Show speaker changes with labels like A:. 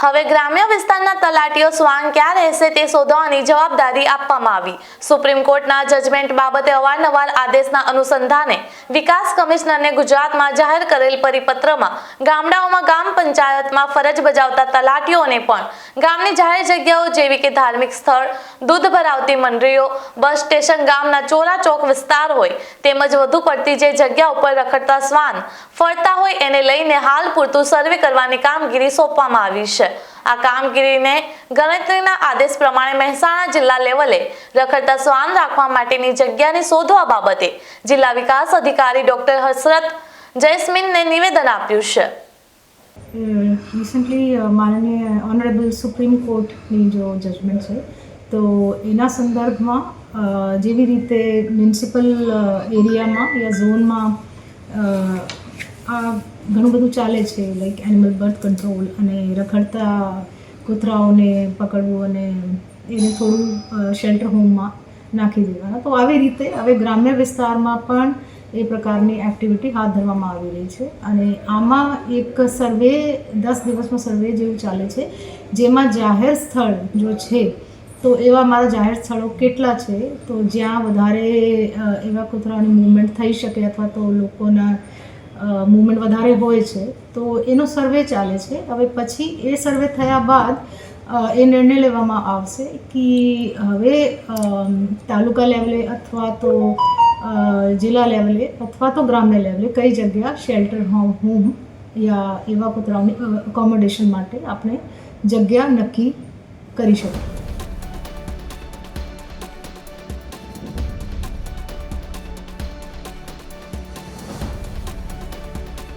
A: હવે ગ્રામ્ય વિસ્તારના તલાટીઓ શ્વાન ક્યાં રહેશે તે શોધવાની જવાબદારી આપવામાં આવી। સુપ્રીમ કોર્ટના જજમેન્ટ બાબતે અવારનવાર આદેશના અનુસંધાને વિકાસ કમિશનરને ગુજરાતમાં જાહેર કરેલ પરિપત્રમાં ગામડાઓમાં ગ્રામ પંચાયતમાં ફરજ બજાવતા તલાટીઓને પણ ગામની જાહેર જગ્યાઓ જેવી કે ધાર્મિક સ્થળ, દૂધ ભરાવતી મંડળીઓ, બસ સ્ટેશન, ગામના ચોરા ચોક વિસ્તાર હોય તેમજ વધુ પડતી જે જગ્યા ઉપર રખડતા શ્વાન ફરતા હોય એને લઈને હાલ પૂરતું સર્વે કરવાની કામગીરી સોંપવામાં આવી છે। આ કામગીરીને ગણતરીના આદેશ પ્રમાણે મહેસાણા જિલ્લા લેવલે રખડતા શ્વાન રાખવા માટેની જગ્યાને શોધવા બાબતે જિલ્લા વિકાસ અધિકારી ડોક્ટર હસરત જૈસ્મીનને નિવેદન આપ્યું છે।
B: રિસેન્ટલી માનनीय ऑनरेबल सुप्रीम कोर्टની जो જજમેન્ટ છે તો એના સંદર્ભમાં જેવી રીતે મ્યુનિસિપલ એરિયામાં યા ઝોનમાં આ ઘણું બધું ચાલે છે, લાઈક એનિમલ બર્થ કંટ્રોલ અને રખડતા કૂતરાઓને પકડવું અને એને થોડું શેલ્ટર હોમમાં નાખી દેવાના, તો આવી રીતે હવે ગ્રામ્ય વિસ્તારમાં પણ એ પ્રકારની એક્ટિવિટી હાથ ધરવામાં આવી રહી છે। અને આમાં એક સર્વે 10 દિવસનો સર્વે જેવું ચાલે છે, જેમાં જાહેર સ્થળ જો છે તો એવા મારા જાહેર સ્થળો કેટલા છે, તો જ્યાં વધારે એવા કૂતરાઓની મૂવમેન્ટ થઈ શકે અથવા તો લોકોના મૂવમેન્ટ વધારે હોય છે તો એનો સર્વે ચાલે છે। હવે પછી એ સર્વે થયા બાદ એ નિર્ણય લેવામાં આવશે કે હવે તાલુકા લેવલે અથવા તો જિલ્લા લેવલે અથવા તો ગ્રામ્ય લેવલે કઈ જગ્યા શેલ્ટર હોમ યા એવા કૂતરાઓની એકોમોડેશન માટે આપણે જગ્યા નક્કી કરી શકીએ।